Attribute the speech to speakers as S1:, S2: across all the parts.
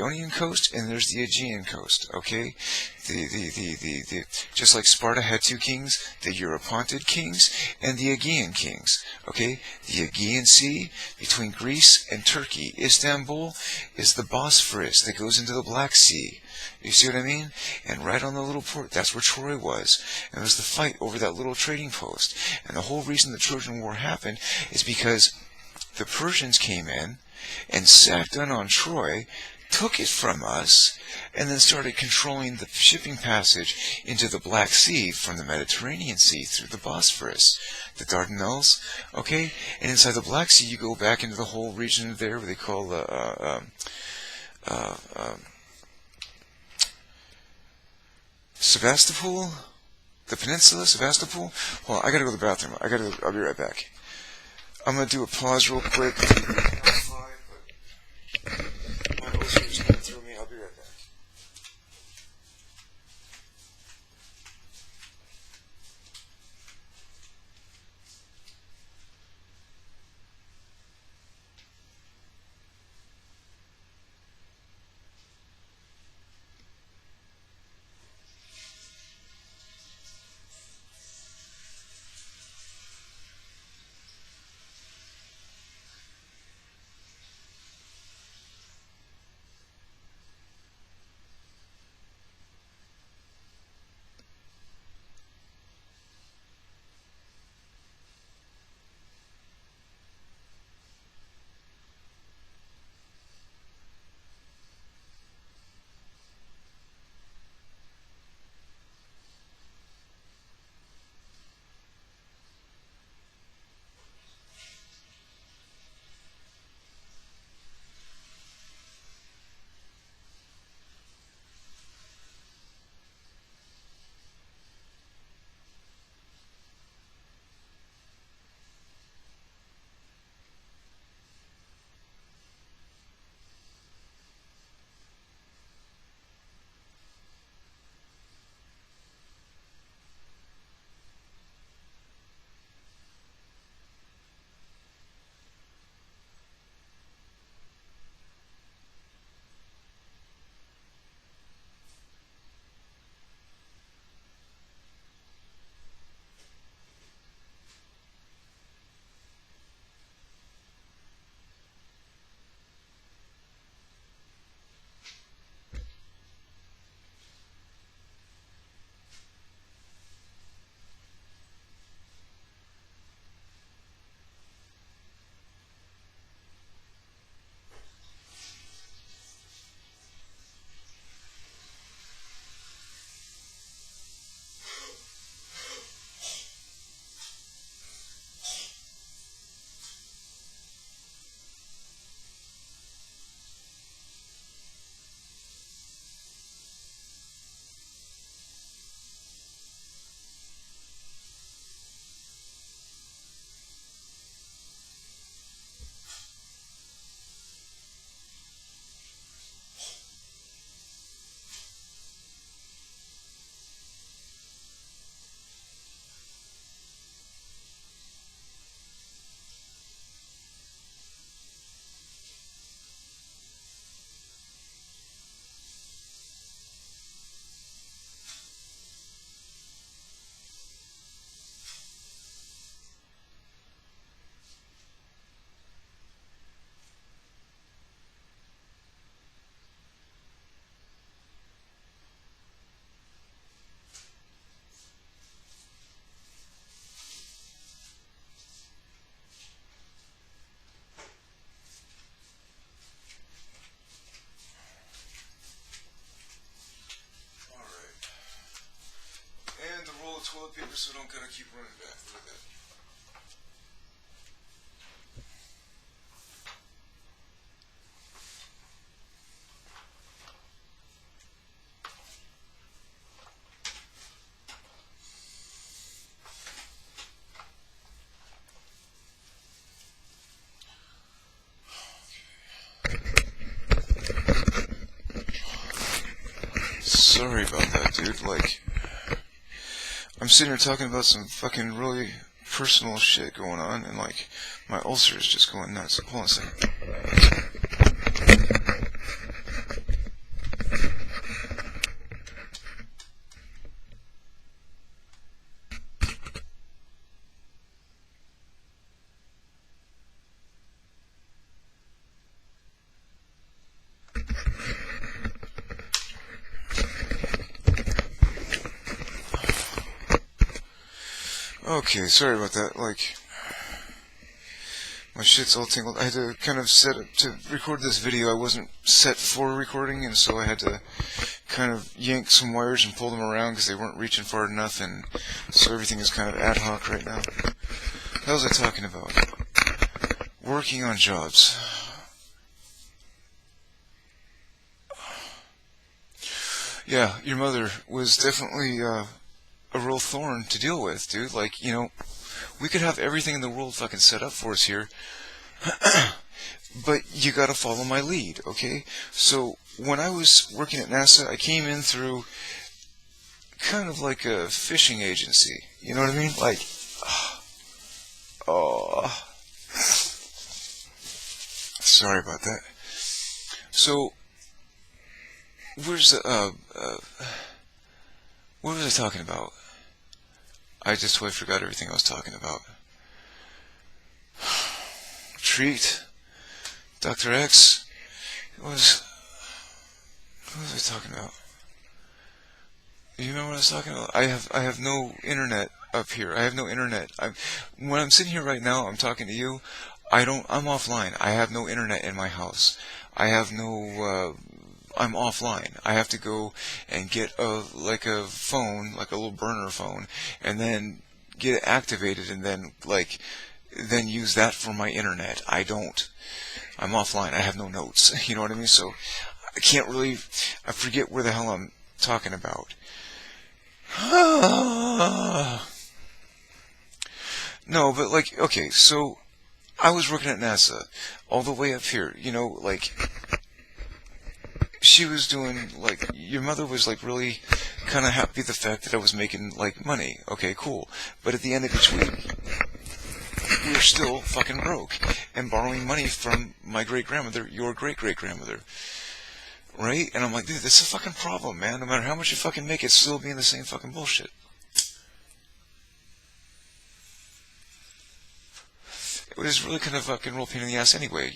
S1: Ionian coast and there's the Aegean coast, okay? Just like Sparta had two kings, the Europontid kings and the Aegean kings, okay? The Aegean Sea between Greece and Turkey, Istanbul, is the Bosphorus that goes into the Black Sea. You see what I mean? And right on the little port, that's where Troy was. And it was the fight over that little trading post. And the whole reason the Trojan War happened is because the Persians came in and sat down on Troy, took it from us, and then started controlling the shipping passage into the Black Sea from the Mediterranean Sea through the Bosphorus, the Dardanelles, okay? And inside the Black Sea, you go back into the whole region there, what they call Sevastopol, the peninsula, Sevastopol. Hold on, I gotta go to the bathroom. I'll be right back. I'm gonna do a pause real quick. My ulcer's going through me. I'll be right back. Toilet paper so I don't gotta keep running back. Look at that. Sorry about that, dude. Like, I'm sitting here talking about some fucking really personal shit going on, and like, my ulcer is just going nuts. Hold on a second. Okay, sorry about that. Like, my shit's all tingled. I had to kind of set it to record this video. I wasn't set for recording, and so I had to kind of yank some wires and pull them around because they weren't reaching far enough, and so everything is kind of ad hoc right now. What was I talking about? Working on jobs. Yeah, your mother was definitely a real thorn to deal with, dude. Like, we could have everything in the world fucking set up for us here, but you gotta follow my lead, okay? So, when I was working at NASA, I came in through kind of like a fishing agency. You know what I mean? Like, oh, sorry about that. So, where's the, what was I talking about? I just totally forgot everything I was talking about. Treat. Dr. X. What was I talking about? Do you remember what I was talking about? I have no internet up here. I have no internet. When I'm sitting here right now, I'm talking to you. I'm offline. I have no internet in my house. I have no, I'm offline. I have to go and get a phone, like a little burner phone, and then get it activated, and then then use that for my internet. I'm offline. I have no notes. You know what I mean? So I can't really. I forget where the hell I'm talking about. No, but okay. So I was working at NASA, all the way up here. She was doing, your mother was really kind of happy the fact that I was making money. Okay, cool. But at the end of each week, we were still fucking broke and borrowing money from my great-grandmother, your great-great-grandmother. Right? And I'm like, dude, that's a fucking problem, man. No matter how much you fucking make, it's still being the same fucking bullshit. It was really kind of fucking real pain in the ass anyway,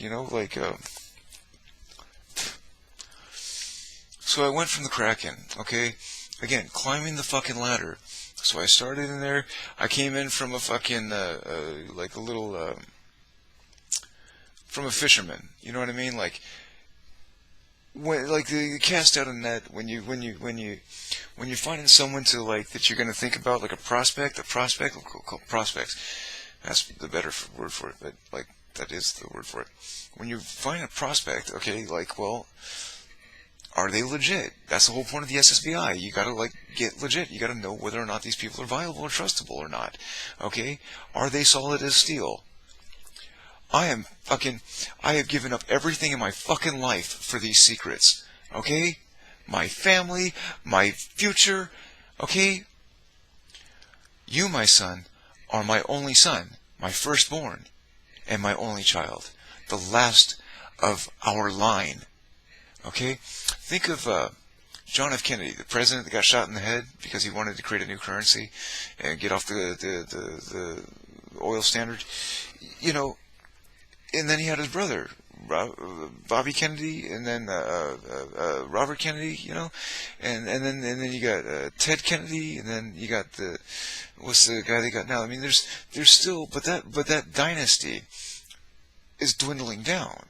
S1: So I went from the Kraken, okay? Again, climbing the fucking ladder. So I started in there. I came in from a fucking, from a fisherman. You know what I mean? The cast out a net, when you're finding someone that you're gonna think about, like a prospect, we'll call prospects. That's the better word for it, but that is the word for it. When you find a prospect, okay, well, are they legit? That's the whole point of the SSBI. You gotta get legit. You gotta know whether or not these people are viable or trustable or not. Okay? Are they solid as steel? I have given up everything in my fucking life for these secrets. Okay? My family, my future. Okay? You, my son, are my only son, my firstborn, and my only child. The last of our line. Okay? Think of John F. Kennedy, the president that got shot in the head because he wanted to create a new currency and get off the oil standard. And then he had his brother, Bobby Kennedy, and then Robert Kennedy, and then you got Ted Kennedy, and then you got what's the guy they got now? I mean, there's still, but that dynasty is dwindling down.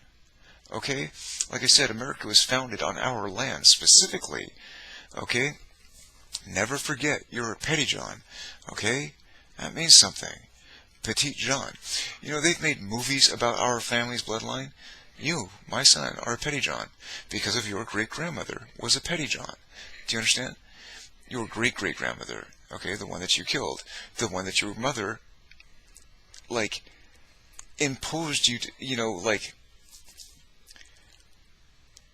S1: Okay? Like I said, America was founded on our land specifically. Okay? Never forget, you're a petty John. Okay? That means something. Petite John. They've made movies about our family's bloodline. You, my son, are a petty John because of your great-grandmother was a petty John. Do you understand? Your great-great-grandmother, okay, the one that you killed, the one that your mother, imposed you to,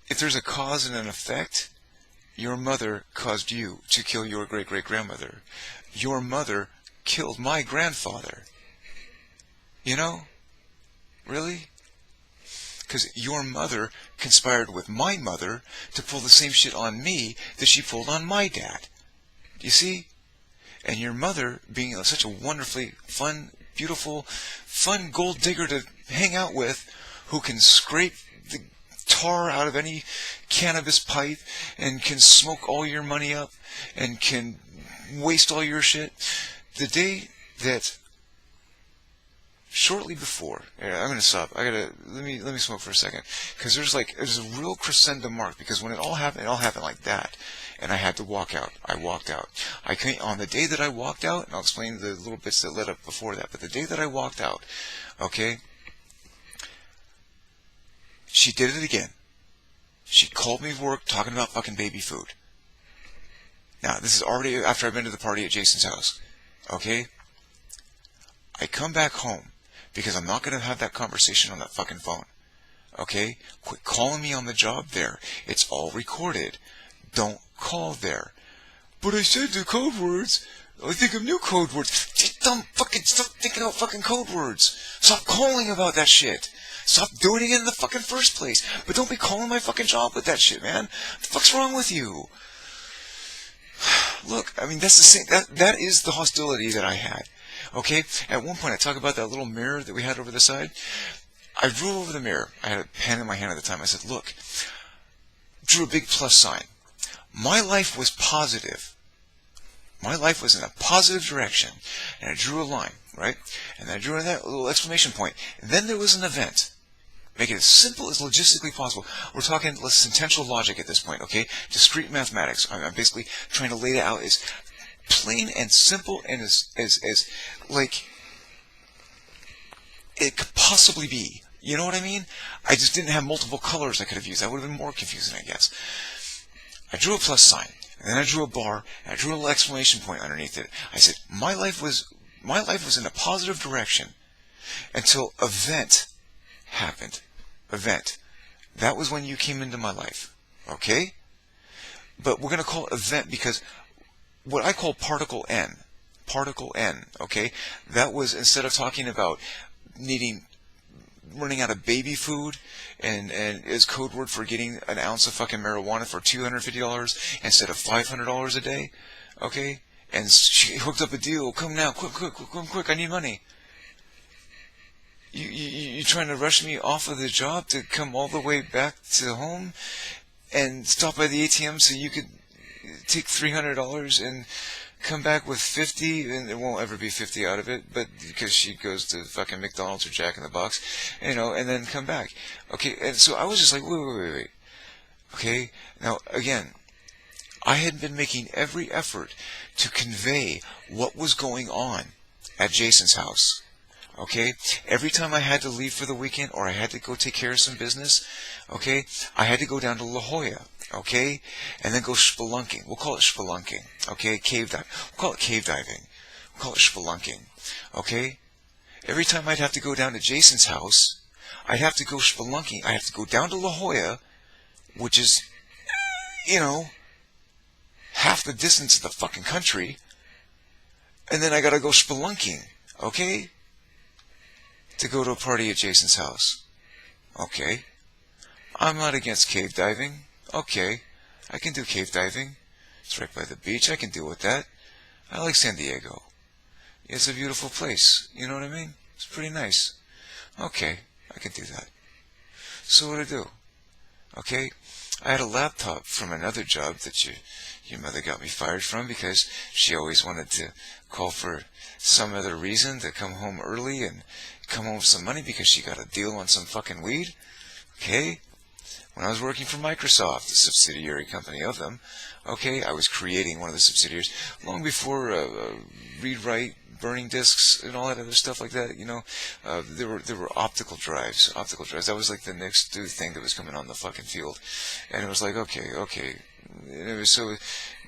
S1: if there's a cause and an effect, your mother caused you to kill your great-great-grandmother. Your mother killed my grandfather. Really? Because your mother conspired with my mother to pull the same shit on me that she pulled on my dad. You see? And your mother, being such a wonderfully fun, beautiful, fun gold digger to hang out with, who can scrape the tar out of any cannabis pipe and can smoke all your money up and can waste all your shit. The day that shortly before, I'm gonna stop. Let me smoke for a second, because there's a real crescendo mark, because when it all happened like that, and I had to walk out. I walked out. I came on the day that I walked out, and I'll explain the little bits that led up before that. But the day that I walked out, okay, she did it again. She called me to work talking about fucking baby food. Now, this is already after I've been to the party at Jason's house. Okay? I come back home because I'm not going to have that conversation on that fucking phone. Okay? Quit calling me on the job there. It's all recorded. Don't call there. But I said the code words. I think of new code words. Just don't fucking stop thinking out fucking code words. Stop calling about that shit. Stop doing it in the fucking first place. But don't be calling my fucking job with that shit, man. What the fuck's wrong with you? Look, I mean, that's the same. That is the hostility that I had. Okay? At one point, I talk about that little mirror that we had over the side. I drew over the mirror. I had a pen in my hand at the time. I said, look, drew a big plus sign. My life was positive. My life was in a positive direction. And I drew a line, right? And I drew in that little exclamation point. And then there was an event. Make it as simple as logistically possible. We're talking sentential logic at this point, okay? Discrete mathematics. I'm basically trying to lay it out as plain and simple and as like it could possibly be. You know what I mean? I just didn't have multiple colors I could have used. That would have been more confusing, I guess. I drew a plus sign, and then I drew a bar, and I drew a little exclamation point underneath it. I said, my life was in a positive direction until event happened. Event. That was when you came into my life. Okay? But we're going to call it event because what I call particle N, okay? That was, instead of talking about running out of baby food and is code word for getting an ounce of fucking marijuana for $250 instead of $500 a day, okay? And she hooked up a deal. Come now, quick, I need money. You trying to rush me off of the job to come all the way back to home and stop by the ATM so you could take $300 and come back with 50, and it won't ever be 50 out of it, but because she goes to fucking McDonald's or Jack in the Box, and then come back. Okay, and so I was just like, wait. Okay, now again, I had been making every effort to convey what was going on at Jason's house. Okay, every time I had to leave for the weekend or I had to go take care of some business, okay, I had to go down to La Jolla, okay, and then go spelunking. We'll call it spelunking, okay, cave dive. We'll call it cave diving. We'll call it spelunking, okay. Every time I'd have to go down to Jason's house, I'd have to go spelunking. I have to go down to La Jolla, which is, half the distance of the fucking country, and then I gotta go spelunking, okay, to go to a party at Jason's house. Okay. I'm not against cave diving. Okay. I can do cave diving. It's right by the beach. I can deal with that. I like San Diego. It's a beautiful place. You know what I mean? It's pretty nice. Okay. I can do that. So what do? Okay. I had a laptop from another job that your mother got me fired from because she always wanted to call for some other reason to come home early and come home with some money because she got a deal on some fucking weed. Okay? When I was working for Microsoft, a subsidiary company of them, okay, I was creating one of the subsidiaries long before read-write, burning discs, and all that other stuff like that. There were optical drives. That was like the next new thing that was coming on the fucking field, and it was like, okay. And it was so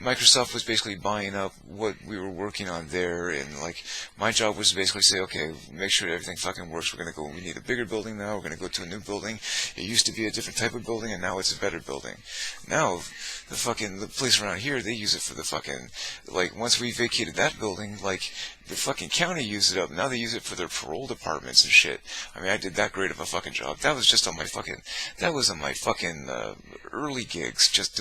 S1: Microsoft was basically buying up what we were working on there, and like my job was to basically say, okay, make sure everything fucking works. We need a bigger building now. We're gonna go to a new building. It used to be a different type of building, and now it's a better building. Now the place around here, they use it for the fucking, like, once we vacated that building, like, the fucking county used it up. Now they use it for their parole departments and shit. I mean, I did that great of a fucking job. That was on my fucking early gigs, just